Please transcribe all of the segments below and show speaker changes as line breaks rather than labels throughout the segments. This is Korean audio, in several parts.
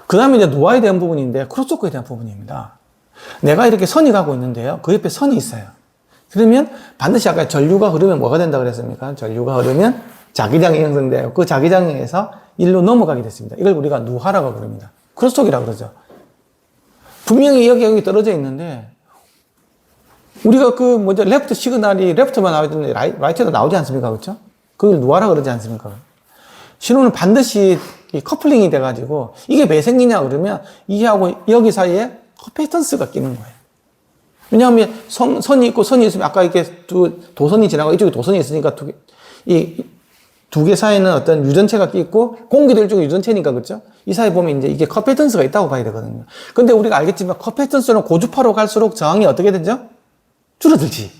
그 다음에 이제 노화에 대한 부분인데, 크로스토크에 대한 부분입니다. 내가 이렇게 선이 가고 있는데요. 그 옆에 선이 있어요. 그러면 반드시 아까 전류가 흐르면 뭐가 된다고 그랬습니까? 전류가 흐르면 자기장이 형성돼요. 그 자기장에서 일로 넘어가게 됐습니다. 이걸 우리가 누하라고 부릅니다. 크로스토크라고 그러죠. 분명히 여기 떨어져 있는데, 우리가 레프트 시그널이 레프트만 나오는데 라이트도 나오지 않습니까? 그렇죠? 그걸 누하라고 그러지 않습니까? 신호는 반드시 이 커플링이 돼가지고, 이게 왜 생기냐 그러면, 이하고 여기 사이에 커패턴스가 끼는 거예요. 왜냐하면 선이 있고 선이 있으면 아까 이렇게 도선이 지나고 이쪽에 도선이 있으니까 두 개 사이에는 어떤 유전체가 끼고 공기도 일종의 유전체니까 그렇죠? 이 사이에 보면 이제 이게 커패턴스가 있다고 봐야 되거든요. 근데 우리가 알겠지만 커패턴스는 고주파로 갈수록 저항이 어떻게 되죠? 줄어들지.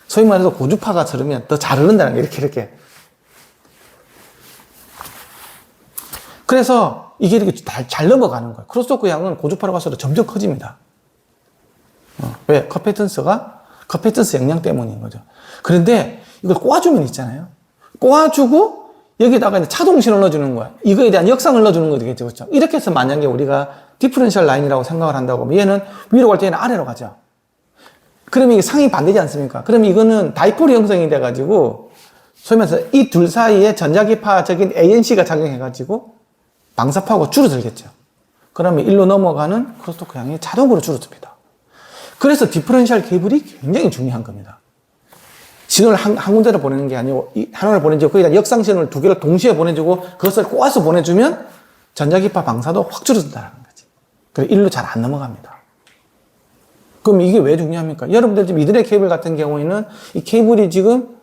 소위 말해서 고주파가 흐르면 더 잘 흐른다는 게 이렇게. 그래서 이게 이렇게 잘 넘어가는 거예요. 크로스토크 양은 고주파로 갈수록 점점 커집니다. 왜? 커패턴스 영향 때문인 거죠. 그런데 이걸 꼬아주면 있잖아요. 꼬아주고 여기다가 이제 차동신을 넣어주는 거야. 이거에 대한 역상을 넣어주는 거 되겠죠. 그렇죠? 이렇게 해서 만약에 우리가 디퍼런셜 라인이라고 생각을 한다고 하면 얘는 위로 갈 때는 아래로 가죠. 그러면 이게 상이 반대지 않습니까? 그러면 이거는 다이폴이 형성이 돼가지고 소위 말해서 이 둘 사이에 전자기파적인 ANC가 작용해가지고 방사파하고 줄어들겠죠. 그러면 일로 넘어가는 크로스토크 양이 자동으로 줄어듭니다. 그래서 디퍼런셜 케이블이 굉장히 중요한 겁니다. 신호를 한 군데로 보내는 게 아니고 하나를 보내주고 거기다 역상 신호를 두 개를 동시에 보내주고 그것을 꼬아서 보내주면 전자기파 방사도 확 줄어든다는 거지. 그래서 일로 잘 안 넘어갑니다. 그럼 이게 왜 중요합니까? 여러분들 지금 이더넷 케이블 같은 경우에는 이 케이블이 지금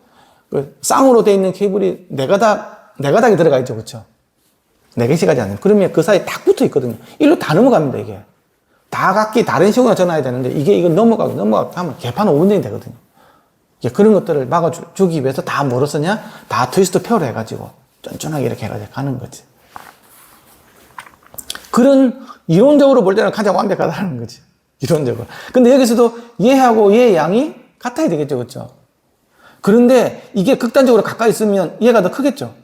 쌍으로 되어 있는 케이블이 네 가닥이 들어가 있죠. 그렇죠? 네 개씩 가지 않아요. 그러면 그 사이에 딱 붙어 있거든요. 일로 다 넘어갑니다, 이게. 다 각기 다른 시간으로 전화해야 되는데 이거 넘어가고 하면 개판 5분 전이 되거든요. 그런 것들을 막아주기 위해서 다 뭐로 쓰냐? 다 트위스트 페어로 해가지고 쫀쫀하게 이렇게 해가지고 가는 거지. 그런 이론적으로 볼 때는 가장 완벽하다는 거지. 이론적으로. 근데 여기서도 얘하고 얘의 양이 같아야 되겠죠. 그렇죠? 그런데 이게 극단적으로 가까이 있으면 얘가 더 크겠죠.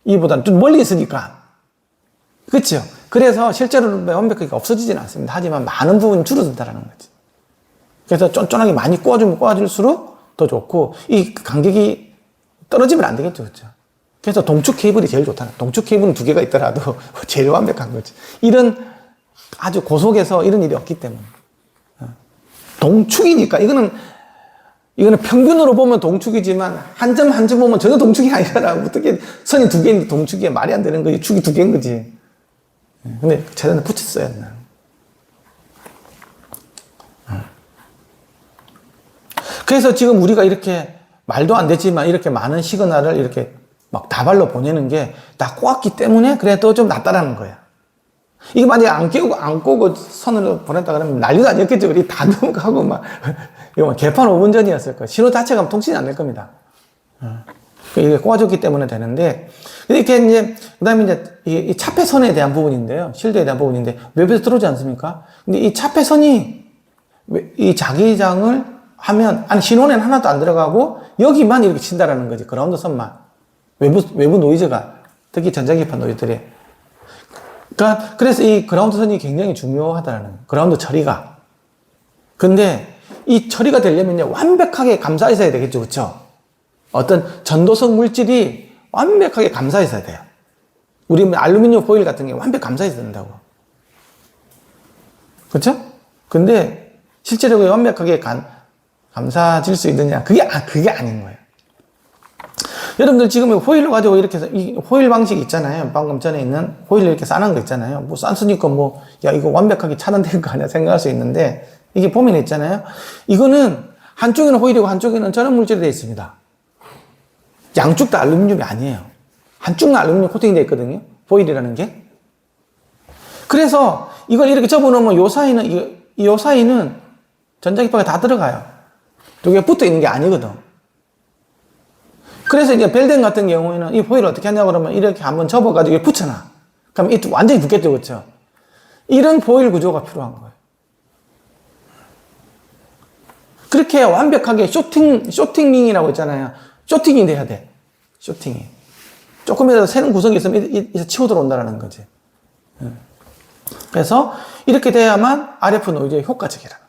이보다는 좀 멀리 있으니까. 그렇죠? 그래서 실제로 완벽하게 없어지지는 않습니다. 하지만 많은 부분이 줄어든다는 거지. 그래서 쫀쫀하게 많이 꼬아주면 꼬아줄수록 더 좋고, 이 간격이 떨어지면 안 되겠죠. 그렇죠? 그래서 동축 케이블이 제일 좋다는. 동축 케이블은 두 개가 있더라도 제일 완벽한 거지. 이런 아주 고속에서 이런 일이 없기 때문에. 동축이니까, 이거는 평균으로 보면 동축이지만, 한 점 한 점 보면 전혀 동축이 아니잖아. 어떻게 선이 두 개인데 동축이 말이 안 되는 거지. 축이 두 개인 거지. 근데 최대한 붙였어야 했나. 그래서 지금 우리가 이렇게 말도 안 되지만 이렇게 많은 시그널을 이렇게 막 다발로 보내는 게 다 꼬았기 때문에 그래도 좀 낫다라는 거야. 이게 만약에 안 꼬고 선으로 보냈다 그러면 난리도 아니었겠죠. 우리 다 넘어가고 이거 개판 5분 전이었을 거야. 신호 자체가 통신이 안 될 겁니다. 이게 꼬아줬기 때문에 되는데, 이렇게 이제, 그 다음에 이제, 이 차폐선에 대한 부분인데요. 실드에 대한 부분인데, 웹에서 들어오지 않습니까? 근데 이 차폐선이, 이 자기장을 하면, 신호는 하나도 안 들어가고, 여기만 이렇게 친다라는 거지. 그라운드 선만. 외부 노이즈가, 특히 전자기파 노이즈들이. 그러니까, 그래서 이 그라운드 선이 굉장히 중요하다라는, 그라운드 처리가. 근데, 이 처리가 되려면 완벽하게 감싸 있어야 되겠죠. 그쵸? 어떤 전도성 물질이 완벽하게 감싸 있어야 돼요. 우리 알루미늄 포일 같은 게 완벽히 감싸 있어야 된다고. 그렇죠? 근데 실제로 완벽하게 감싸질 수 있느냐? 그게 아닌 거예요. 여러분들 지금 호일로 가지고 이렇게 해서 이 호일 방식 있잖아요. 방금 전에 있는 호일 이렇게 싸는 거 있잖아요. 뭐 쌌으니까 야 이거 완벽하게 차단된 거 아니야 생각할 수 있는데, 이게 보면 있잖아요. 이거는 한쪽에는 호일이고 한쪽에는 전원 물질이 되어 있습니다. 양쪽 다 알루미늄이 아니에요. 한쪽만 알루미늄 코팅이 되어 있거든요. 호일이라는 게. 그래서 이걸 이렇게 접어놓으면 요 사이는 전자기파가 다 들어가요. 두 개가 붙어 있는 게 아니거든. 그래서 이제 벨덴 같은 경우에는 이 호일을 어떻게 하냐 그러면 이렇게 한번 접어가지고 붙여놔. 그럼 이 완전히 붙겠죠. 그렇죠? 이런 호일 구조가 필요한 거예요. 그렇게 완벽하게 쇼팅링이라고 있잖아요. 쇼팅이 돼야 돼. 쇼팅이. 조금이라도 새는 구석이 있으면 이제 치고 들어온다는 거지. 그래서 이렇게 돼야만 RF 노이즈의 효과적이라는 거예요.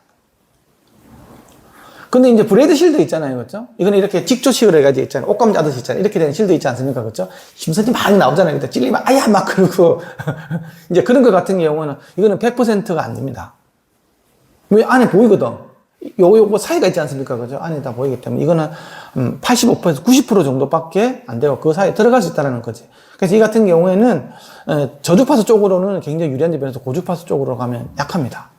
근데 이제 브레이드 실드 있잖아요. 그렇죠? 이거는 이렇게 직조식으로 해가지고 있잖아요. 옷감 짜듯이 있잖아요. 이렇게 되는 실드 있지 않습니까? 그렇죠? 심선이 많이 나오잖아요. 그때 찔리면 아야 막 그러고 이제 그런 것 같은 경우는 이거는 100%가 안 됩니다. 왜 안에 보이거든. 요거 사이가 있지 않습니까? 그죠? 안에 다 보이기 때문에 이거는 85%, 90% 정도밖에 안 되고 그 사이에 들어갈 수 있다는 거지. 그래서 이 같은 경우에는 저주파수 쪽으로는 굉장히 유리한데 비해서 고주파수 쪽으로 가면 약합니다.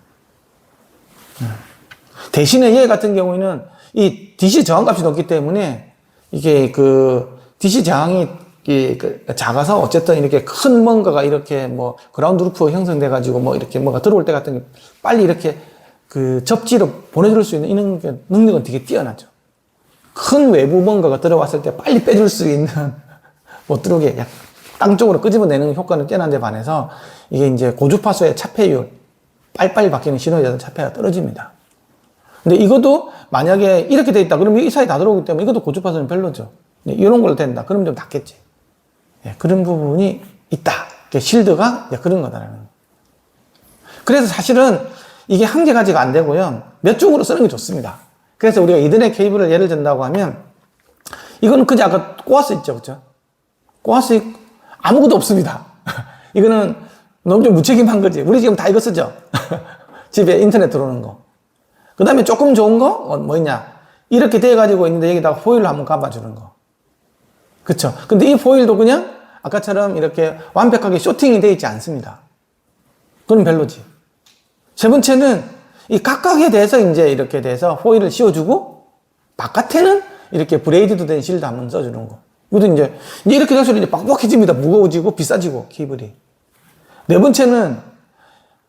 대신에 얘 같은 경우에는 이 DC 저항값이 높기 때문에 이게 그 DC 저항이 작아서 어쨌든 이렇게 큰 뭔가가 이렇게 뭐 그라운드 루프 형성돼 가지고 뭐 이렇게 뭐가 들어올 때 같은 게 빨리 이렇게 그 접지로 보내줄 수 있는 이런 능력은 되게 뛰어나죠. 큰 외부 뭔가가 들어왔을 때 빨리 빼줄 수 있는 못 들어오게 땅 쪽으로 끄집어내는 효과는 뛰어난데 반해서 이게 이제 고주파수의 차폐율 빨리빨리 바뀌는 신호에 차폐가 떨어집니다. 근데 이것도 만약에 이렇게 돼 있다 그러면 이 사이 다 들어오기 때문에 이것도 고주파수는 별로죠. 이런 걸로 된다 그러면 좀 낫겠지. 예, 그런 부분이 있다. 실드가 그런 거다라는 거예요. 그래서 사실은 이게 한 개 가지가 안 되고요. 몇 쪽으로 쓰는 게 좋습니다. 그래서 우리가 이더넷 케이블을 예를 든다고 하면 이거는 그냥 아까 꼬아스 있죠. 그죠? 꼬아스 아무것도 없습니다. 이거는 너무 좀 무책임한 거지. 우리 지금 다 이거 쓰죠? 집에 인터넷 들어오는 거. 그 다음에 조금 좋은 거? 뭐 있냐? 이렇게 돼가지고 있는데 여기다가 포일을 한번 감아주는 거. 그쵸? 근데 이 포일도 그냥 아까처럼 이렇게 완벽하게 쇼팅이 되어 있지 않습니다. 그건 별로지. 세 번째는 이 각각에 대해서 이제 이렇게 돼서 포일을 씌워주고 바깥에는 이렇게 브레이드도 된 실드 한번 써주는 거. 이것도 이제 이렇게 될수록 이제 빡빡해집니다. 무거워지고 비싸지고 케이블이. 네 번째는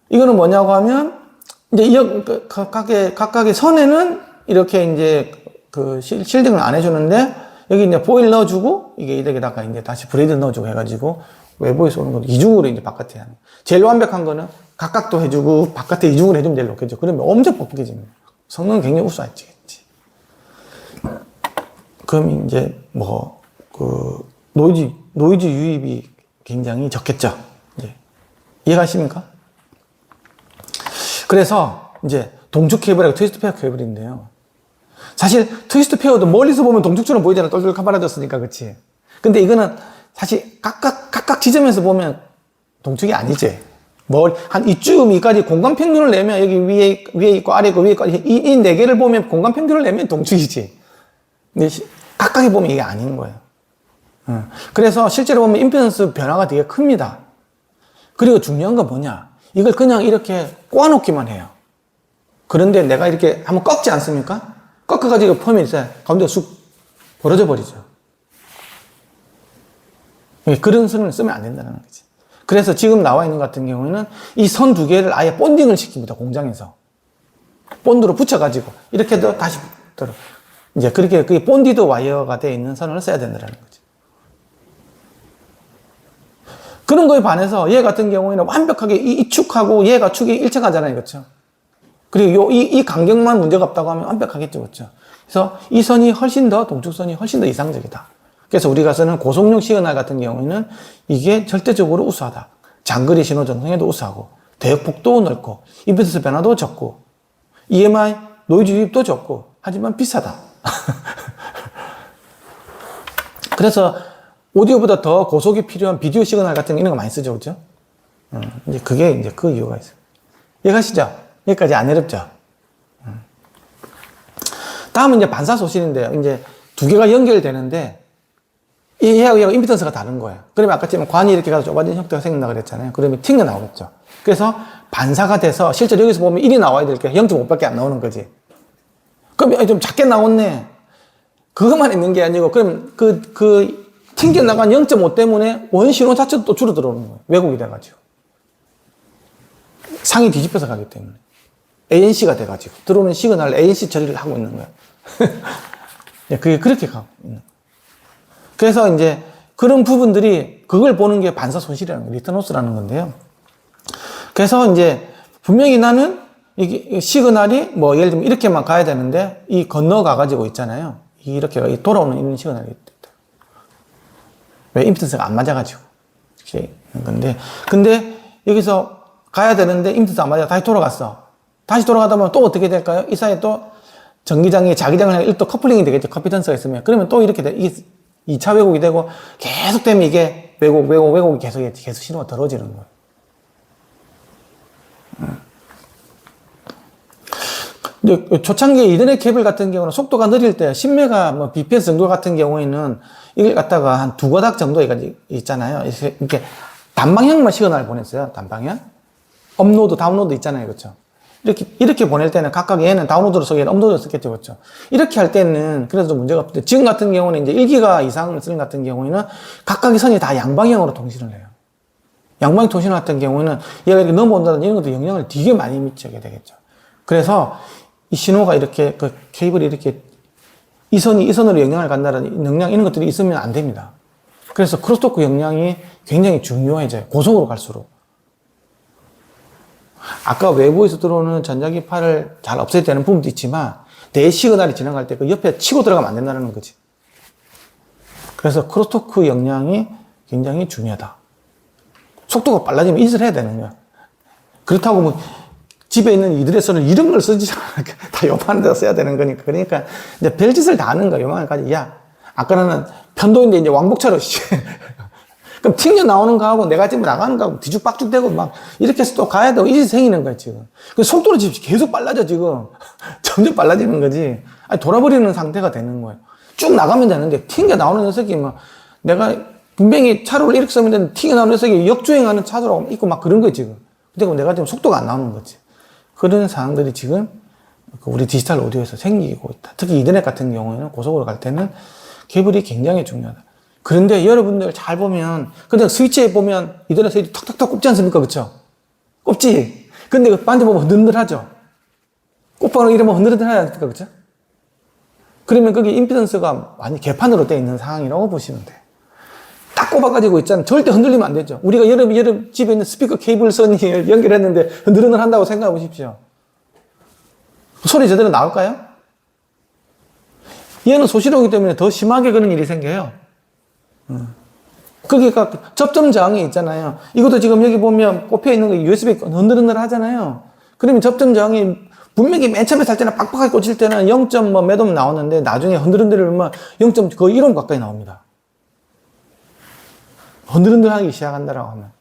이거는 뭐냐고 하면 이제 각각의 선에는 이렇게 이제 그 실딩을 안 해주는데 여기 이제 포일 넣어주고 이게 여기다가 이제 다시 브레이드 넣어주고 해가지고 외부에서 오는 거 이중으로 이제 바깥에 하는. 제일 완벽한 거는 각각도 해주고 바깥에 이중으로 해주면 제일 좋겠죠. 그러면 엄청 뻑뻑해집니다. 성능은 굉장히 우수해지겠지. 그럼 이제 뭐 그 노이즈 유입이 굉장히 적겠죠. 이제 이해가십니까? 그래서 이제 동축 케이블하고 트위스트 페어 케이블인데요. 사실 트위스트 페어도 멀리서 보면 동축처럼 보이잖아. 똘똘 카바라졌으니까, 그치? 근데 이거는 사실 각각 지점에서 보면 동축이 아니지. 한 이쯤까지 공간 평균을 내면 여기 위에 있고 아래 있고 위에 있고 이 네 개를 보면 공간 평균을 내면 동축이지. 근데 각각에 보면 이게 아닌 거예요. 그래서 실제로 보면 임피던스 변화가 되게 큽니다. 그리고 중요한 건 뭐냐? 이걸 그냥 이렇게 꼬아놓기만 해요. 그런데 내가 이렇게 한번 꺾지 않습니까? 꺾어가지고 펌이 있어요. 가운데가 쑥 벌어져 버리죠. 그런 선을 쓰면 안 된다는 거지. 그래서 지금 나와 있는 것 같은 경우에는 이 선 두 개를 아예 본딩을 시킵니다. 공장에서. 본드로 붙여가지고 이렇게 해도 다시 들어. 이제 그렇게 그게 본디드 와이어가 되어 있는 선을 써야 된다는 거지. 그런 거에 반해서 얘 같은 경우에는 완벽하게 이 축하고 얘가 축이 일정하잖아요. 그렇죠? 그리고 이 간격만 문제가 없다고 하면 완벽하겠죠. 그렇죠? 그래서 이 선이 훨씬 더, 동축선이 훨씬 더 이상적이다. 그래서 우리가 쓰는 고속력 시그널 같은 경우에는 이게 절대적으로 우수하다. 장거리 신호 전송에도 우수하고, 대역폭도 넓고, 임피던스 변화도 적고, EMI, 노이즈 유입도 적고, 하지만 비싸다. 그래서 오디오보다 더 고속이 필요한 비디오 시그널 같은 이런 거 많이 쓰죠. 그죠? 이제 그게 이제 그 이유가 있어요. 이해가시죠? 여기까지 안 어렵죠? 다음은 이제 반사 소실인데요. 이제 두 개가 연결되는데, 얘하고 임피던스가 다른 거예요. 그러면 아까처럼 관이 이렇게 가서 좁아진 형태가 생긴다 그랬잖아요. 그러면 튕겨나오겠죠. 그래서 반사가 돼서 실제로 여기서 보면 1이 나와야 될 게 0.5밖에 안 나오는 거지. 그럼 좀 작게 나왔네. 그것만 있는 게 아니고, 그럼 튕겨나간 0.5 때문에 원신호 자체도 또 줄어들어오는 거예요. 왜곡이 돼가지고. 상이 뒤집혀서 가기 때문에. ANC가 돼가지고. 들어오는 시그널을 ANC 처리를 하고 있는 거예요. 그게 그렇게 가고 있는 거예요. 그래서 이제 그런 부분들이 그걸 보는 게 반사 손실이라는 거예요. 리턴 로스라는 건데요. 그래서 이제 분명히 나는 이게 시그널이 뭐 예를 들면 이렇게만 가야 되는데 이 건너가 가지고 있잖아요. 이렇게 돌아오는 이런 시그널이 있다. 왜 임피던스가 안 맞아가지고 이렇게 있는 건데, 근데 여기서 가야 되는데 임피던스 안 맞아 다시 돌아갔어. 다시 돌아가다 보면 또 어떻게 될까요? 이 사이에 또 전기장이 자기장을 향해 또 커플링이 되겠죠. 커피던스가 있으면. 그러면 또 이렇게 돼. 이게 2차 왜곡이 되고 계속 되면 이게 왜곡이 계속 신호가 떨어지는 거예요. 근데 초창기 이더넷 케이블 같은 경우는 속도가 느릴 때 10메가 뭐 bps 정도 같은 경우에는 이걸 갖다가 한 두 가닥 정도 있잖아요. 이렇게 단방향만 시그널을 보냈어요. 단방향. 업로드, 다운로드 있잖아요. 그렇죠? 이렇게 보낼 때는 각각 얘는 다운로드로 쓰고 얘는 업로드로 쓰겠죠. 그렇죠? 이렇게 할 때는 그래도 문제가 없는데 지금 같은 경우는 이제 1기가 이상 쓰는 같은 경우에는 각각의 선이 다 양방향으로 통신을 해요. 양방향 통신 같은 경우는 얘가 이렇게 넘어온다든지 이런 것도 영향을 되게 많이 미치게 되겠죠. 그래서 이 신호가 이렇게 그 케이블이 이렇게 이 선으로 영향을 간다는 영향 이런 것들이 있으면 안 됩니다. 그래서 크로스토크 영향이 굉장히 중요해져요. 고속으로 갈수록. 아까 외부에서 들어오는 전자기파를 잘 없애야 되는 부분도 있지만 내 시그널이 지나갈 때 그 옆에 치고 들어가면 안 된다는 거지. 그래서 크로스토크 영향이 굉장히 중요하다. 속도가 빨라지면 인식을 해야 되는 거야. 그렇다고 뭐 집에 있는 이들의 선을 이런 걸 쓰지 않으니까 다 요만한 데다 써야 되는 거니까. 그러니까 이제 별짓을 다 하는 거야. 요만한까지. 야, 아까는 편도인데 이제 왕복차로 그럼 튕겨 나오는 거하고 내가 지금 나가는 거하고 뒤죽박죽되고 막 이렇게 해서 또 가야 되고 이게 생기는 거야 지금. 그 속도는 지금 계속 빨라져 지금. 점점 빨라지는 거지. 아니 돌아버리는 상태가 되는 거예요. 쭉 나가면 되는데 튕겨 나오는 녀석이 막 내가 분명히 차로를 이렇게 쓰면 되는데 튕겨 나오는 녀석이 역주행하는 차도로 있고 막 그런 거야 지금. 근데 내가 지금 속도가 안 나오는 거지. 그런 상황들이 지금 우리 디지털 오디오에서 생기고 있다. 특히 이더넷 같은 경우에는 고속으로 갈 때는 케이블이 굉장히 중요하다. 그런데 여러분들 잘 보면 그냥 스위치에 보면 이더넷 스위치 턱턱턱 꼽지 않습니까? 그렇죠? 꼽지. 근데 그 만져보면 흔들흔들하죠. 꼽방울 이러면 흔들흔들하지 않습니까? 그렇죠? 그러면 거기 임피던스가 많이 개판으로 되어 있는 상황이라고 보시면 돼요. 딱 꼽아가지고 있잖아요. 절대 흔들리면 안 되죠. 우리가 여러분 집에 있는 스피커 케이블 선이 연결했는데 흔들흔들 한다고 생각해 보십시오. 소리 제대로 나올까요? 얘는 소실호이기 때문에 더 심하게 그런 일이 생겨요. 거기가 접점 저항이 있잖아요. 이것도 지금 여기 보면 꼽혀 있는 거 USB 흔들흔들 하잖아요. 그러면 접점 저항이 분명히 맨 처음에 살 때는 빡빡하게 꽂힐 때는 0. 몇 옴 나오는데 나중에 흔들흔들면 0. 거의 1옴 가까이 나옵니다. 흔들흔들하기 시작한다라고 하면.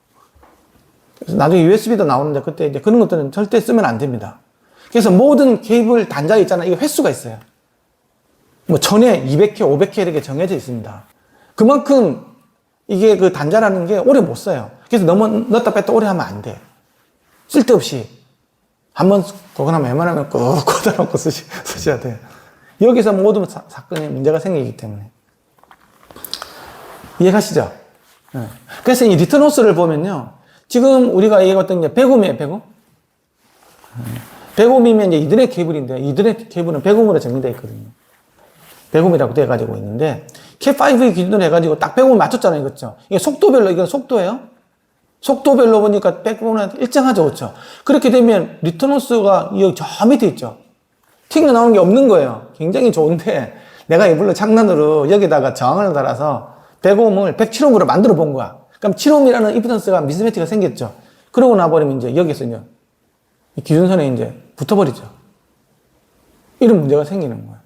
그래서 나중에 USB도 나오는데 그때 이제 그런 것들은 절대 쓰면 안 됩니다. 그래서 모든 케이블 단자 있잖아요. 이거 횟수가 있어요. 뭐 1000회, 200회, 500회 이렇게 정해져 있습니다. 그만큼 이게 그 단자라는 게 오래 못 써요. 그래서 너무 넣었다 뺐다 오래 하면 안 돼. 쓸데없이. 한번 그거나 웬만하면 꾹 꽂아놓고 쓰셔야 돼요. 여기서 모든 사건에 문제가 생기기 때문에. 이해가시죠? 네. 그래서 이 리턴 호스를 보면요. 지금 우리가 얘기했던 게 100옴이에요, 100옴. 100옴이면 이제 이더넷 케이블인데, 이더넷 케이블은 100옴으로 정리되어 있거든요. 100옴이라고 돼가지고 있는데, cat5 기준으로 해가지고 딱 100옴 맞췄잖아요, 그렇죠? 이게 속도별로, 이건 속도예요? 속도별로 보니까 100옴은 일정하죠, 그렇죠? 그렇게 되면 리턴 호스가 여기 저 밑에 있죠? 튕겨 나오는 게 없는 거예요. 굉장히 좋은데, 내가 이걸로 장난으로 여기다가 저항을 달아서 100옴을 107옴으로 만들어 본 거야. 그럼 7옴이라는 임피던스가 미스매치가 생겼죠. 그러고 나버리면 이제 여기서 이제 이 기준선에 이제 붙어버리죠. 이런 문제가 생기는 거예요.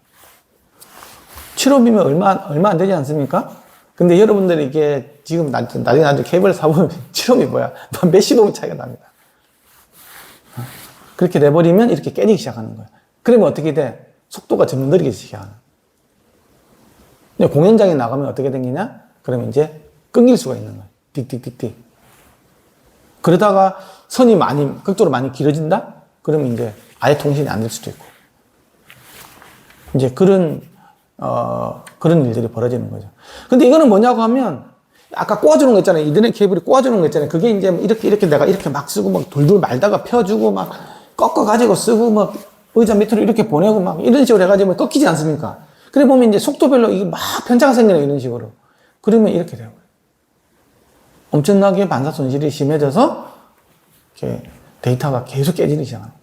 7옴이면 얼마 안 되지 않습니까? 근데 여러분들이 이게 지금 나중에 케이블 사보면 7옴이 뭐야? 몇십 옴 차이가 납니다. 그렇게 돼버리면 이렇게 깨지기 시작하는 거예요. 그러면 어떻게 돼? 속도가 점점 느리기 시작하는. 공연장에 나가면 어떻게 되느냐? 그러면 이제 끊길 수가 있는 거예요. 띡띡띡띡. 그러다가 선이 극도로 많이 길어진다? 그러면 이제 아예 통신이 안 될 수도 있고. 이제 그런 일들이 벌어지는 거죠. 근데 이거는 뭐냐고 하면, 아까 꼬아주는 거 있잖아요. 이더넷 케이블이 꼬아주는 거 있잖아요. 그게 이제 이렇게 내가 이렇게 막 쓰고 막 돌돌 말다가 펴주고 막 꺾어가지고 쓰고 막 의자 밑으로 이렇게 보내고 막 이런 식으로 해가지고 꺾이지 않습니까? 그래 보면 이제 속도별로 이게 막 편차가 생기는 이런 식으로. 그러면 이렇게 돼요. 엄청나게 반사 손실이 심해져서 이렇게 데이터가 계속 깨지기 시작합니다.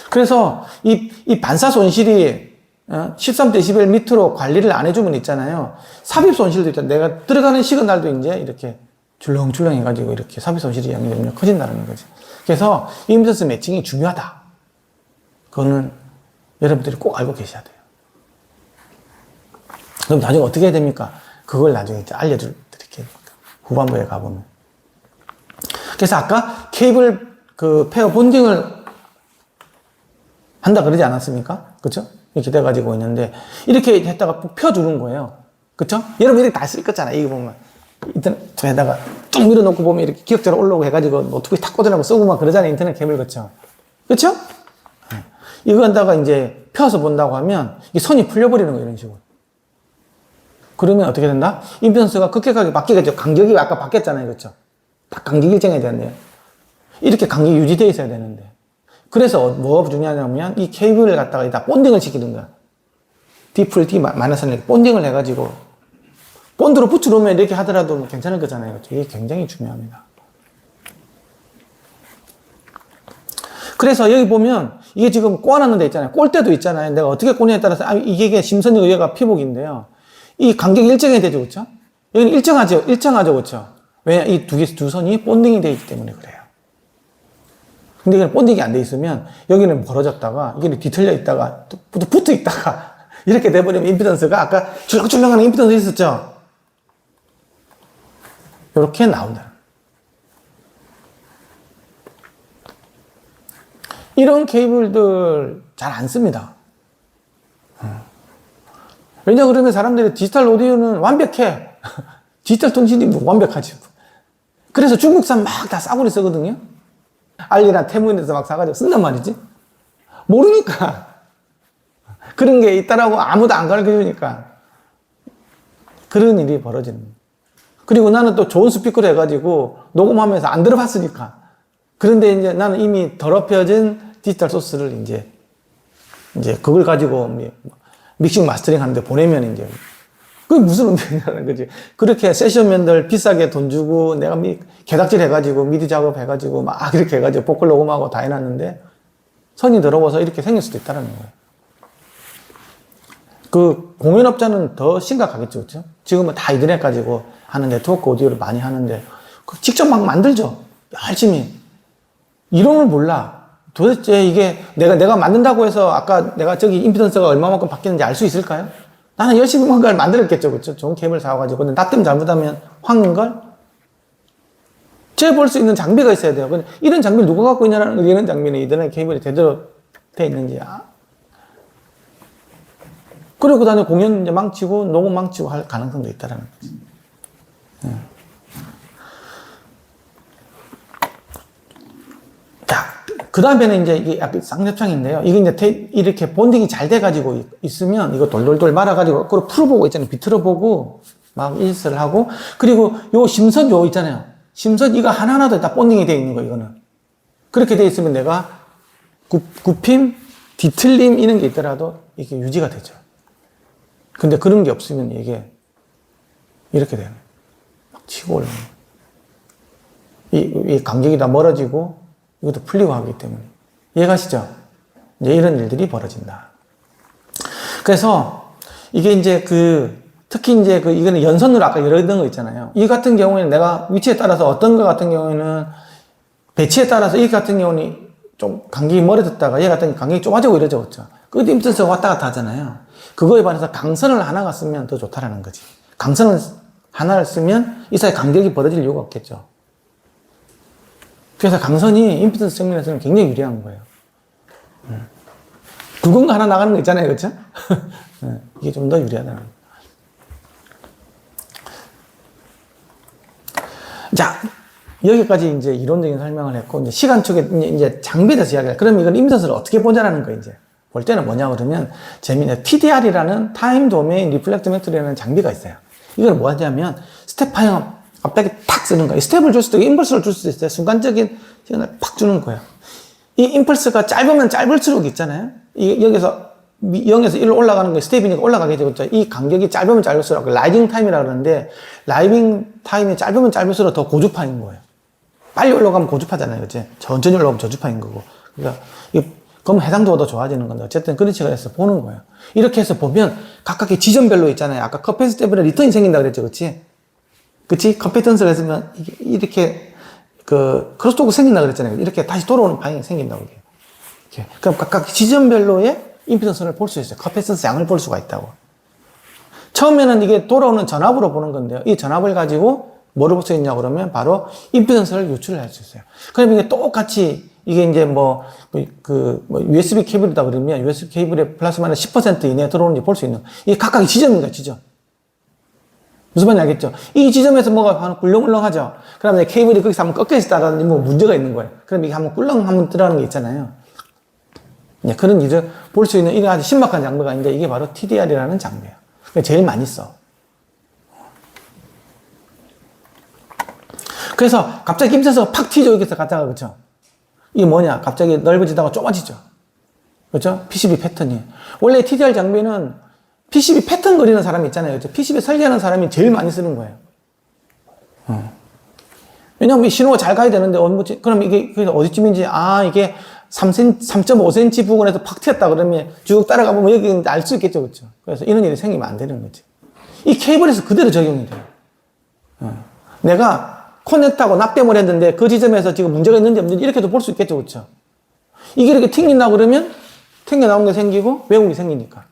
그래서 이 반사 손실이 13dB 밑으로 관리를 안 해주면 있잖아요. 삽입 손실도 있잖아요. 내가 들어가는 시그널도 이제 이렇게 줄렁줄렁 해가지고 이렇게 삽입 손실이 연결되면 커진다는 거지. 그래서 임피던스 매칭이 중요하다. 그거는 여러분들이 꼭 알고 계셔야 돼요. 그럼 나중에 어떻게 해야 됩니까? 그걸 나중에 이제 알려드릴게요. 후반부에 가보면. 그래서 아까 케이블 그 페어 본딩을 한다 그러지 않았습니까? 그쵸? 이렇게 돼가지고 있는데, 이렇게 했다가 펴주는 거예요. 그쵸? 여러분 이렇게 다 쓸 거잖아, 이거 보면. 인터넷에다가 쭉 밀어놓고 보면 이렇게 기억자로 올라오고 해가지고 노트북에 탁 꽂아놓고 쓰고 막 그러잖아요, 인터넷 케이블. 그쵸? 그쵸? 이거 한다가 이제 펴서 본다고 하면 이 선이 풀려버리는 거예요, 이런 식으로. 그러면 어떻게 된다? 임피던스가 급격하게 바뀌겠죠. 간격이 아까 바뀌었잖아요, 그쵸? 딱 간격 일정해야 되는데. 이렇게 간격이 유지되어 있어야 되는데. 그래서 뭐가 중요하냐면 이 케이블을 갖다가 일단 본딩을 시키는 거야. D풀 D 마이너스는 본딩을 해가지고 본드로 붙여놓으면 이렇게 하더라도 뭐 괜찮을 거잖아요. 그렇죠? 이게 굉장히 중요합니다. 그래서 여기 보면 이게 지금 꼬아놨는 데 있잖아요. 꼴대도 있잖아요. 내가 어떻게 꼬느냐에 따라서 이게 심선이 의회가 피복인데요. 이 간격이 일정해야 되죠, 그렇죠? 여기는 일정하죠, 그렇죠? 왜냐, 이 두 선이 본딩이 되어 있기 때문에 그래요. 근데 이게 본딩이 안 돼 있으면 여기는 벌어졌다가 여기는 뒤틀려 있다가 또 붙어 있다가 이렇게 돼버리면 임피던스가 아까 출렁출렁하는 임피던스 있었죠? 이렇게 나온다. 이런 케이블들 잘 안 씁니다. 왜냐 그러면 사람들이 디지털 오디오는 완벽해. 디지털 통신이 뭐 완벽하지. 그래서 중국산 막 다 싸구려 쓰거든요. 알리나 테무인에서 막 사가지고 쓴단 말이지. 모르니까. 그런 게 있다라고 아무도 안 가르쳐 주니까. 그런 일이 벌어지는 거예요. 그리고 나는 또 좋은 스피커를 해가지고 녹음하면서 안 들어봤으니까. 그런데 이제 나는 이미 더럽혀진 디지털 소스를 이제 그걸 가지고 믹싱 마스터링 하는데 보내면 이제 그게 무슨 운명이라는 거지. 그렇게 세션맨들 비싸게 돈 주고 내가 개닥질 해가지고 미디 작업 해가지고 막 이렇게 해가지고 보컬 녹음하고 다 해놨는데 선이 더러워서 이렇게 생길 수도 있다는 거예요. 그 공연업자는 더 심각하겠죠, 그렇죠? 지금은 다 인터넷 가지고 하는 네트워크 오디오를 많이 하는데 직접 막 만들죠. 열심히. 이런 걸 몰라. 도대체 이게 내가 만든다고 해서 아까 내가 저기 임피던스가 얼마만큼 바뀌는지 알 수 있을까요? 나는 열심히 뭔가를 만들었겠죠, 그렇죠? 좋은 케이블 사와가지고. 근데 나 때문에 잘못하면 황인걸? 재볼 수 있는 장비가 있어야 돼요. 근데 이런 장비를 누가 갖고 있냐라는 이런 장비는 이들은 케이블이 제대로 돼 있는지. 그리고 그다음에 공연 이제 망치고 녹음 망치고 할 가능성도 있다라는 거지. 자, 그 다음에는 이제 이게 약간 쌍엽창인데요. 이게 이제 이렇게 본딩이 잘 돼가지고 있으면 이거 돌돌돌 말아가지고 그걸 풀어보고 있잖아요. 비틀어보고 막 일설을 하고 그리고 요 심선 요 있잖아요. 심선 이거 하나하나도 다 본딩이 되어 있는 거 이거는. 그렇게 되어 있으면 내가 굽힘, 뒤틀림 이런 게 있더라도 이게 유지가 되죠. 근데 그런 게 없으면 이게 이렇게 되는 막 치고 올라오는 이 간격이 다 멀어지고 이것도 풀리고 하기 때문에 이해가시죠? 이제 이런 일들이 벌어진다. 그래서 이게 이제 특히 이제 이거는 연선으로 아까 열었던 거 있잖아요. 이 같은 경우에는 내가 위치에 따라서 어떤 거 같은 경우에는 배치에 따라서 이 같은 경우는 좀 간격이 멀어졌다가 얘 같은 간격이 좁아지고 이러죠, 그렇죠? 그것도 임피던스가 왔다 갔다 하잖아요. 그거에 반해서 강선을 하나가 쓰면 더 좋다라는 거지. 강선을 하나를 쓰면 이 사이 간격이 벌어질 이유가 없겠죠. 그래서 강선이 임피던스 측면에서는 굉장히 유리한 거예요. 굵은 거 하나 나가는 거 있잖아요, 그렇죠? 이게 좀 더 유리하다는 거예요. 자, 여기까지 이제 이론적인 설명을 했고, 이제 시간 쪽에 이제 장비에 대해서 이야기할. 그럼 이건 임피던스를 어떻게 보자라는 거예요, 이제. 볼 때는 뭐냐 그러면 재미있는 TDR이라는 타임 도메인 리플렉트 메트리라는 장비가 있어요. 이건 뭐 하냐면 스텝파형 갑자기 탁 쓰는 거예요. 스텝을 줄 수도 있고 임펄스를 줄 수도 있어요. 순간적인 시간을 팍 주는 거예요. 이 임펄스가 짧으면 짧을수록 있잖아요. 여기서 0에서 1로 올라가는 게 스텝이니까 올라가게 되죠. 이 간격이 짧으면 짧을수록 라이징 타임이라고 그러는데 라이징 타임이 짧으면 짧을수록 더 고주파인 거예요. 빨리 올라가면 고주파잖아요. 그치? 천천히 올라가면 저주파인 거고. 그러니까 그럼 해상도가 더 좋아지는 건데 어쨌든 그런 식으로 해서 보는 거예요. 이렇게 해서 보면 각각의 지점별로 있잖아요. 아까 컷 패스 때문에 리턴이 생긴다 그랬죠, 그렇지? 그치? 컴피턴스를 했으면 이렇게 크로스토크 생긴다 그랬잖아요. 이렇게 다시 돌아오는 방향이 생긴다고. 이렇게. 그럼 각각 지점별로의 임피던스를 볼 수 있어요. 컴피턴스 양을 볼 수가 있다고. 처음에는 이게 돌아오는 전압으로 보는 건데요. 이 전압을 가지고 뭐를 볼 수 있냐 그러면 바로 임피던스를 유출을 할 수 있어요. 그럼 이게 똑같이 이게 이제 USB 케이블이다 그러면 USB 케이블의 플러스 마이너스 10% 이내에 들어오는지 볼 수 있는 이게 각각의 지점입니다. 지점. 무슨 말인지 알겠죠? 이 지점에서 뭐가 꿀렁꿀렁하죠? 그러면 케이블이 거기서 한번 꺾여 있다라든지 뭐 문제가 있는 거예요. 그럼 이게 한번 꿀렁 한번 들어가는 게 있잖아요. 그런 일을 볼 수 있는 이런 아주 신박한 장비가 있는데 이게 바로 TDR이라는 장비예요. 제일 많이 써. 그래서 갑자기 임선수가 팍 튀죠. 여기서 갔다가, 그렇죠? 이게 뭐냐? 갑자기 넓어지다가 좁아지죠. 그렇죠? PCB 패턴이. 원래 TDR 장비는 PCB 패턴 그리는 사람이 있잖아요. 그렇죠? PCB 설계하는 사람이 제일 많이 쓰는 거예요. 왜냐면 신호가 잘 가야 되는데, 그럼 이게 어디쯤인지, 이게 3.5cm 부근에서 팍 튀었다 그러면 쭉 따라가 보면 여기 알 수 있겠죠. 그렇죠? 그래서 이런 일이 생기면 안 되는 거지. 이 케이블에서 그대로 적용이 돼요. 내가 커넥트하고 납땜을 했는데 그 지점에서 지금 문제가 있는지 없는지 이렇게도 볼 수 있겠죠. 그렇죠? 이게 이렇게 튕긴다 그러면 튕겨나온 게 생기고 왜곡이 생기니까.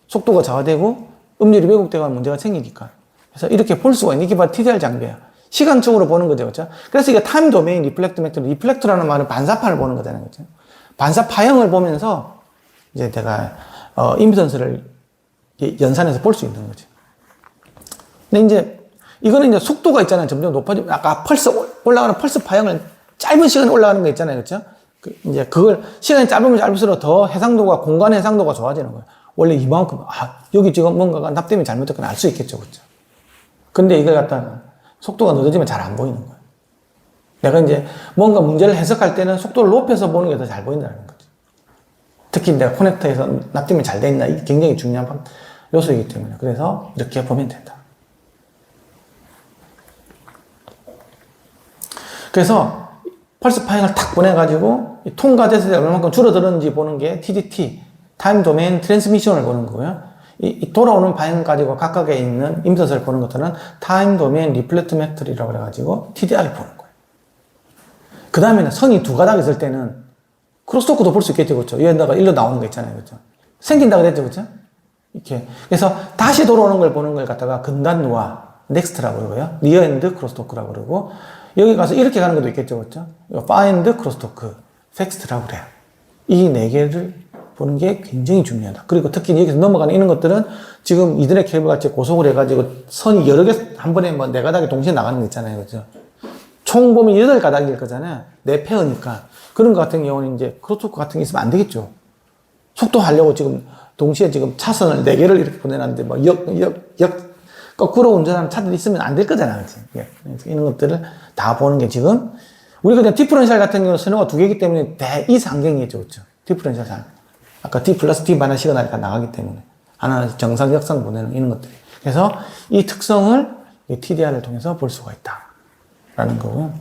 속도가 저하되고 음률이 왜곡되고 하는 문제가 생기니까. 그래서 이렇게 볼 수가 있는 이게 바로 TDR 장비야. 시간적으로 보는 거죠. 그렇죠? 그래서 이게 타임 도메인 리플렉트 벡터, 리플렉터라는 말은 반사판을 보는 거잖아요. 그렇죠? 반사 파형을 보면서 이제 내가 임피던스를 연산해서 볼 수 있는 거죠. 근데 이제 이거는 이제 속도가 있잖아요. 점점 높아지면 아까 올라가는 펄스 파형을 짧은 시간에 올라가는 거 있잖아요. 그렇죠? 이제 그걸 시간이 짧으면 짧을수록 더 해상도가 공간 해상도가 좋아지는 거예요. 원래 이만큼 여기 지금 뭔가가 납땜이 잘못됐거나 알 수 있겠죠. 그렇죠? 근데 이걸 갖다가 속도가 늦어지면 잘 안 보이는 거예요. 내가 이제 뭔가 문제를 해석할 때는 속도를 높여서 보는 게 더 잘 보인다는 거죠. 특히 내가 커넥터에서 납땜이 잘 돼 있나 이게 굉장히 중요한 요소이기 때문에 그래서 이렇게 보면 된다. 그래서 펄스 파형을 탁 보내가지고 통과돼서 얼마만큼 줄어들었는지 보는 게 TDT, 타임 도메인 트랜스미션을 보는 거고요. 이 돌아오는 파형 가지고 각각에 있는 임피던스를 보는 것들은 타임 도메인 리플렉트 벡터라고 그래가지고 TDR을 보는 거예요. 그 다음에는 선이 두 가닥 있을 때는 크로스토크도 볼 수 있겠죠, 그렇죠? 여기다가 일로 나오는 거 있잖아요, 그렇죠? 생긴다 그랬죠, 그렇죠? 이렇게 그래서 다시 돌아오는 걸 보는 걸 갖다가 근단노아 넥스트라고 그러고요, 리어엔드 크로스토크라고 그러고 여기 가서 이렇게 가는 것도 있겠죠, 그렇죠? 파엔드 크로스토크, 팩스트라고 그래요. 이 네 개를 보는 게 굉장히 중요하다. 그리고 특히 여기서 넘어가는 이런 것들은 지금 이더넷 케이블 같이 고속을 해가지고 선이 여러 개 한 번에 뭐 네 가닥이 동시에 나가는 거 있잖아요, 그렇죠? 총 보면 8가닥일 거잖아요. 4페어니까. 그런 거 같은 경우는 이제 크로스토크 같은 게 있으면 안 되겠죠. 속도 하려고 지금 동시에 지금 차선을 4개를 이렇게 보내놨는데 뭐 거꾸로 운전하는 차들이 있으면 안 될 거잖아요. 예. 이런 것들을 다 보는 게 지금 우리가 그냥 디퍼런셜 같은 경우는 선호가 2개이기 때문에 이 상경이겠죠. 그렇죠? 디퍼런셜 상. 아까 D 플러스 D 반환 시그널이 다 나가기 때문에 하나 정상 역상 보내는 이런 것들이. 그래서 이 특성을 TDR을 통해서 볼 수가 있다. 라는 거고.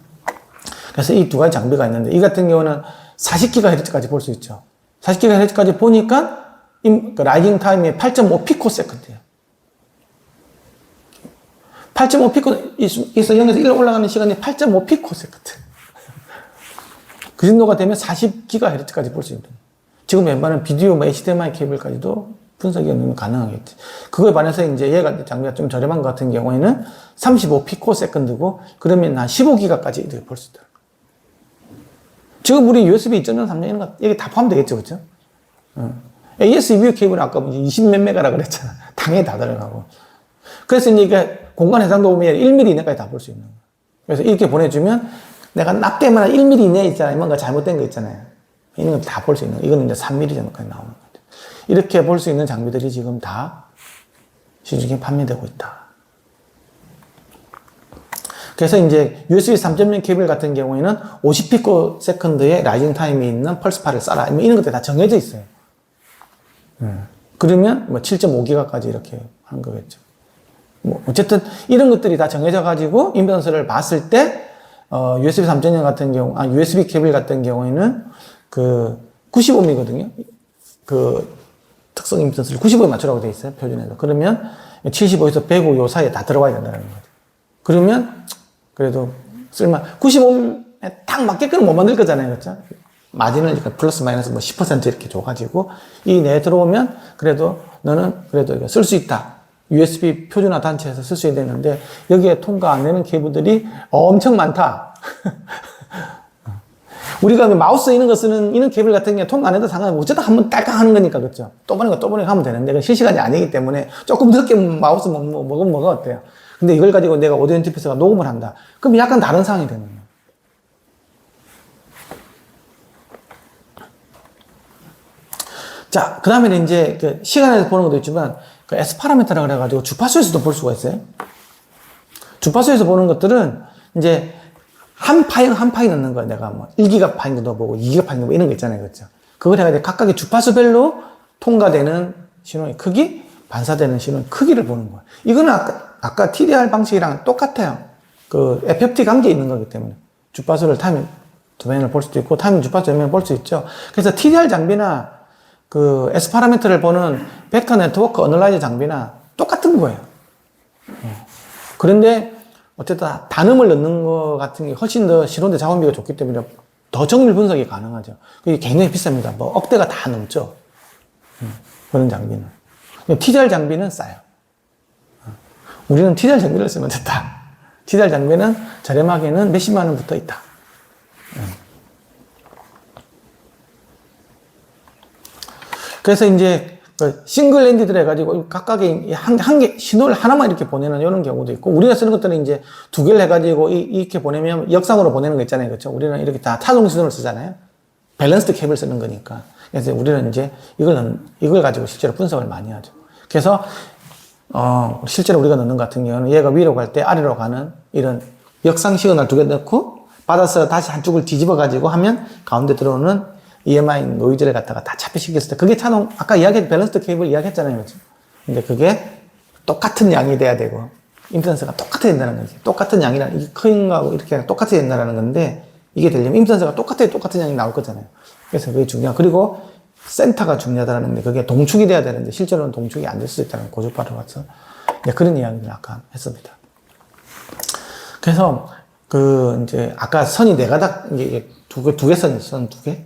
그래서 이 두 가지 장비가 있는데, 이 같은 경우는 40GHz까지 볼 수 있죠. 40GHz까지 보니까, 라이징 타임이 8.5피코세컨드예요. 8.5피코, 있어 0에서 1로 올라가는 시간이 8.5피코세컨드. 그 정도가 되면 40GHz까지 볼 수 있는. 지금 웬만한 비디오, HDMI 케이블까지도 분석이 가능하겠지. 그거에 반해서 이제 얘가 장비가 좀 저렴한 것 같은 경우에는 35피코세컨드고, 그러면 한 15기가까지 이렇게 볼 수 있다. 지금 우리 USB 2.0, 3.0 이런 거, 여기 다 포함되겠죠, 그죠? AS-EVO 케이블은 아까 20몇 메가라 그랬잖아. 당연히 다 들어가고. 그래서 이제 이게 공간 해상도 보면 1mm 이내까지 다 볼 수 있는 거예요. 그래서 이렇게 보내주면 내가 납땜하나 1mm 이내에 있잖아요. 뭔가 잘못된 거 있잖아요. 이런 거 다 볼 수 있는 거. 이거는 이제 3mm 정도까지 나오는 거죠. 이렇게 볼 수 있는 장비들이 지금 다 시중에 판매되고 있다. 그래서 이제 USB 3.0 케이블 같은 경우에는 50피코세컨드의 라이징 타임이 있는 펄스파를 쏴라. 이런 것들이 다 정해져 있어요. 그러면 뭐 7.5기가까지 이렇게 하는 거겠죠. 뭐 어쨌든 이런 것들이 다 정해져 가지고 임피던스를 봤을 때 USB 3.0 같은 경우, USB 케이블 같은 경우에는 그 95mm거든요. 그 특성 임피던스를 95에 맞추라고 되어 있어요. 표준에서. 그러면 75에서 105 요 사이에 다 들어가야 된다는 거죠. 그러면 그래도 95에 딱 맞게끔 못 만들 거잖아요. 그렇죠? 마진을 이렇게 플러스 마이너스 뭐 10% 이렇게 줘가지고 이 내에 들어오면 그래도 너는 그래도 이거 쓸 수 있다. USB 표준화 단체에서 쓸 수 있야 되는데 여기에 통과 안 되는 케이블들이 엄청 많다. 우리가 마우스 이런 거 쓰는 이런 케이블 같은 게 통과 안 해도 상관없고 어쩌다 한번 딸깍 하는 거니까 그렇죠. 또 보내고 또 보내고 하면 되는데 그 실시간이 아니기 때문에 조금 늦게 마우스 먹으면 뭐가 어때요? 근데 이걸 가지고 내가 오디오 인터페이스가 녹음을 한다. 그럼 약간 다른 상황이 되는 거예요. 자, 그 다음에 이제 그 시간에서 보는 것도 있지만 그 S 파라미터라 그래가지고 주파수에서도 볼 수가 있어요. 주파수에서 보는 것들은 이제 한 파이 넣는 거야. 내가 뭐 1기가 파인도 넣어보고 2기가 파인도 넣어보고 이런 거 있잖아요. 그렇죠? 그걸 해가지고 각각의 주파수별로 통과되는 신호의 크기, 반사되는 신호의 크기를 보는 거야. 이거는 아까 TDR 방식이랑 똑같아요. 그 FFT 관계에 있는 거기 때문에 주파수를 타이밍 도메인을 볼 수도 있고 타이밍 주파수 도메인을 볼 수 있죠. 그래서 TDR 장비나 그 S 파라미터를 보는 벡터 네트워크 어널라이저 장비나 똑같은 거예요. 그런데 어쨌든 단음을 넣는 거 같은 게 훨씬 더 실온대 자원비가 좋기 때문에 더 정밀 분석이 가능하죠. 그게 굉장히 비쌉니다. 뭐 억대가 다 넘죠. 그런 장비는. TDR 장비는 싸요. 우리는 TDR 장비를 쓰면 됐다. TDR 장비는 저렴하게는 몇십만 원부터 있다. 그래서 이제 싱글 랜디드를 해가지고 각각의 한 개 신호를 하나만 이렇게 보내는 이런 경우도 있고 우리가 쓰는 것들은 이제 두 개를 해가지고 이렇게 보내면 역상으로 보내는 거 있잖아요. 그렇죠? 우리는 이렇게 다 타동 신호를 쓰잖아요. 밸런스드 캡을 쓰는 거니까. 그래서 우리는 이제 이걸 가지고 실제로 분석을 많이 하죠. 그래서 실제로 우리가 넣는 것 같은 경우는 얘가 위로 갈 때 아래로 가는 이런 역상 시그널 두 개 넣고 받아서 다시 한쪽을 뒤집어 가지고 하면 가운데 들어오는 EMI 노이즈를 갖다가 다 차폐시켰을 때 그게 차동 아까 이야기했던 밸런스드 케이블 이야기했잖아요. 그렇죠? 근데 그게 똑같은 양이 돼야 되고 임피던스가 똑같아야 된다는 거지. 똑같은 양이란 이게 큰 거하고 이렇게 똑같아야 된다는 건데 이게 되려면 임피던스가 똑같은 양이 나올 거잖아요. 그래서 그게 중요하고 그리고 센터가 중요하다는 데 그게 동축이 돼야 되는데 실제로는 동축이 안 될 수도 있다는 고주파를 봐서 그런 이야기를 아까 했습니다. 그래서 그 이제 아까 선이 네 가닥 이게 두 개 선이 선 두 개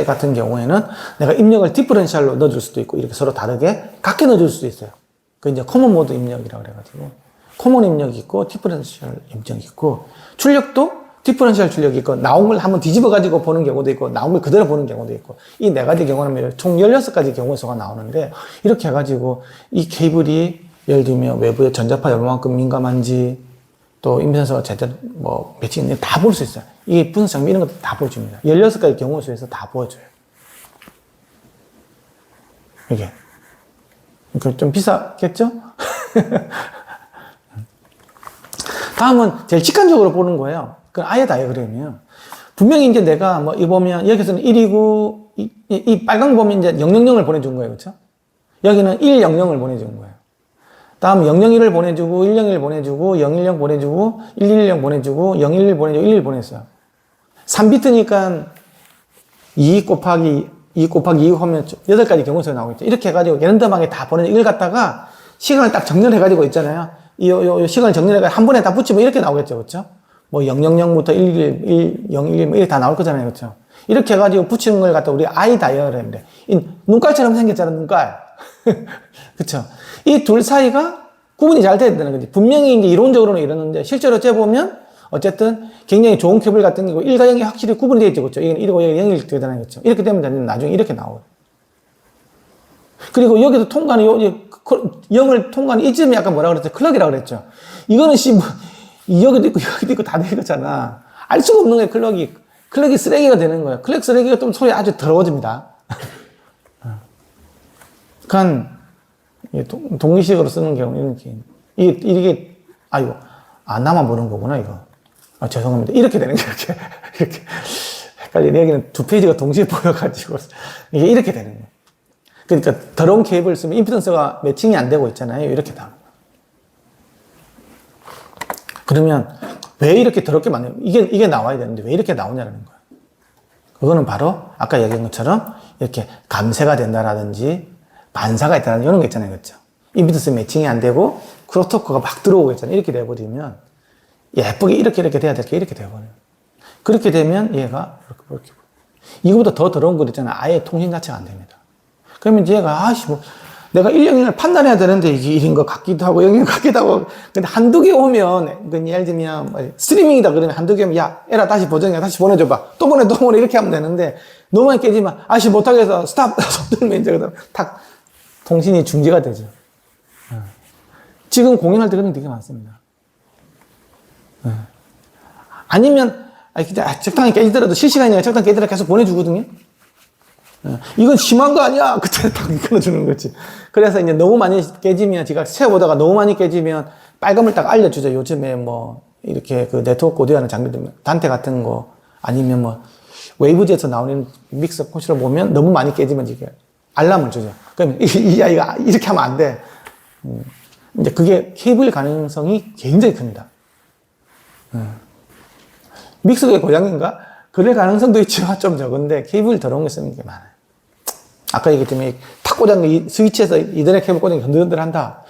같은 경우에는 내가 입력을 디퍼런셜로 넣어줄 수도 있고 이렇게 서로 다르게 각게 넣어줄 수도 있어요. 그 이제 커먼 모드 입력이라고 그래가지고 커먼 입력이 있고 디퍼런셜 입력이 있고 출력도 디퍼런셜 출력이 있고 나온 걸 한번 뒤집어 가지고 보는 경우도 있고 나온 걸 그대로 보는 경우도 있고 이 네 가지 경우는 총 16가지 경우 수가 나오는데 이렇게 해가지고 이 케이블이 예를 들면 외부의 전자파 얼마만큼 민감한지 또 임피던스가 제대로 뭐 매칭인지 다 볼 수 있어요. 이 분석 장비 이런 것도 다 보여줍니다. 16가지 경우 수에서 다 보여줘요. 이게. 좀 비싸겠죠? 다음은 제일 직관적으로 보는 거예요. 그 아예 다이어그램이에요. 분명히 이제 내가 뭐 이 보면 여기서는 1이고 이 빨간 거 보면 이제 000을 보내준 거예요. 그렇죠? 여기는 100을 보내준 거예요. 다음 001을 보내주고 101 보내주고 010 보내주고 110 보내주고 011 보내주고 11 보냈어요. 3비트니까 2 곱하기 2 하면 8가지 경우수가 나오겠죠. 이렇게 해가지고 랜덤하게 다 보내줘. 이걸 갖다가 시간을 딱 정렬해가지고 있잖아요. 요 시간을 정렬해가지고 한 번에 다 붙이면 이렇게 나오겠죠. 그렇죠? 뭐 000부터 111, 011 뭐 이렇게 다 나올 거잖아요. 그렇죠? 이렇게 해가지고 붙이는 걸 갖다 우리 아이 다이어그램인데 눈깔처럼 생겼잖아요. 눈깔. 그렇죠? 이 둘 사이가 구분이 잘 돼야 되는 거지. 분명히 이제 이론적으로는 이러는데 실제로 재보면 어쨌든 굉장히 좋은 케이블 같은 거고 1과 0이 확실히 구분이 되어 있죠. 그렇죠? 이건 1이고 0이 되잖아요. 그렇죠? 이렇게 되면 나중에 이렇게 나와요. 그리고 여기서 통과는 0을 통과는 이쯤에 약간 뭐라 그랬죠? 클럭이라고 그랬죠. 이거는 여기도 있고 다 되는 거잖아. 알 수가 없는 거예요. 클럭이 쓰레기가 되는 거예요. 클럭 쓰레기가 좀 소리 아주 더러워집니다. 그러니까 동의식으로 쓰는 경우는 이게 나만 보는 거구나 이거. 죄송합니다. 이렇게 되는 거예요. 이렇게 헷갈리네. 여기는 두 페이지가 동시에 보여가지고 이게 이렇게 되는 거예요. 그러니까 더러운 케이블을 쓰면 임피던스가 매칭이 안 되고 있잖아요. 이렇게 다. 그러면 왜 이렇게 더럽게 만드냐? 이게 나와야 되는데 왜 이렇게 나오냐는 거예요. 그거는 바로 아까 얘기한 것처럼 이렇게 감쇄가 된다라든지 반사가 있다는 이런 거 있잖아요. 그렇죠? 임피던스 매칭이 안 되고 크로스토커가 막 들어오고 있잖아요. 이렇게 돼버리면 예쁘게 이렇게 돼야 될 게 이렇게 되어버려요. 그렇게 되면 얘가 이렇게. 이거보다 더 더러운 거 있잖아요. 아예 통신 자체가 안 됩니다. 그러면 얘가, 내가 1영역을 판단해야 되는데 이게 1인 것 같기도 하고 0인 것 같기도 하고. 근데 한두 개 오면, 예를 들면, 스트리밍이다 그러면 한두 개 오면, 야, 에라 다시 보정해. 다시 보내줘봐. 또 보내. 이렇게 하면 되는데, 너무 많이 깨지면, 못하겠어. 스탑! 손 들면 이제 탁, 통신이 중지가 되죠. 지금 공연할 때 그런 게 되게 많습니다. 아니면, 적당히 깨지더라도 실시간이니까 적당히 깨지더라도 계속 보내주거든요. 이건 심한 거 아니야? 그때 딱 끊어주는 거지. 그래서 이제 너무 많이 깨지면, 제가 세워보다가 너무 많이 깨지면 빨간불 딱 알려주죠. 요즘에 이렇게 그 네트워크 고대하는 장비들, 단테 같은 거, 아니면 웨이브즈에서 나오는 믹서 컨트롤 보면 너무 많이 깨지면 이게 알람을 주죠. 그럼 이거 이렇게 하면 안 돼. 이제 그게 케이블 가능성이 굉장히 큽니다. 믹서의 고장인가? 그럴 가능성도 있지만 좀 적은데 케이블 더러운 거 쓰는 게 많아요. 아까 얘기했지만 탁 꽂은 스위치에서 이더넷 케이블 꽂은 게 흔들흔들 한다.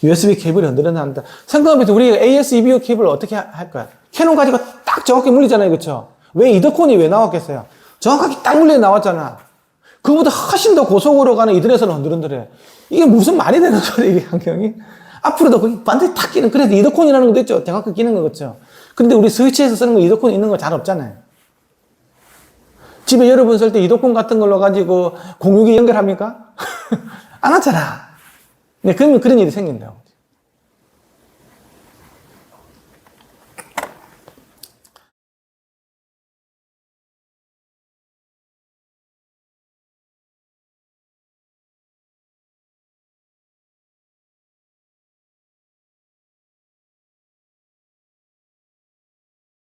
USB 케이블이 흔들흔들 한다. 생각해보면 우리가 AS EVO 케이블 어떻게 할 거야? 캐논 가지고 딱 정확히 물리잖아요. 그렇죠? 왜 이더콘이 왜 나왔겠어요? 정확하게 딱 물려 나왔잖아. 그거보다 훨씬 더 고속으로 가는 이더넷은 흔들흔들해. 이게 무슨 말이 되는 소리야, 이게 환경이? 앞으로도 거기 반드시 탁 끼는, 그래도 이더콘이라는 것도 있죠. 정확하게 끼는 거, 그렇죠? 근데 우리 스위치에서 쓰는 거 이더콘 있는 거 잘 없잖아요. 집에 여러분 쓸 때 이더콘 같은 걸로 가지고 공유기 연결합니까? 안 하잖아. 네, 그러면 그런 일이 생긴다고.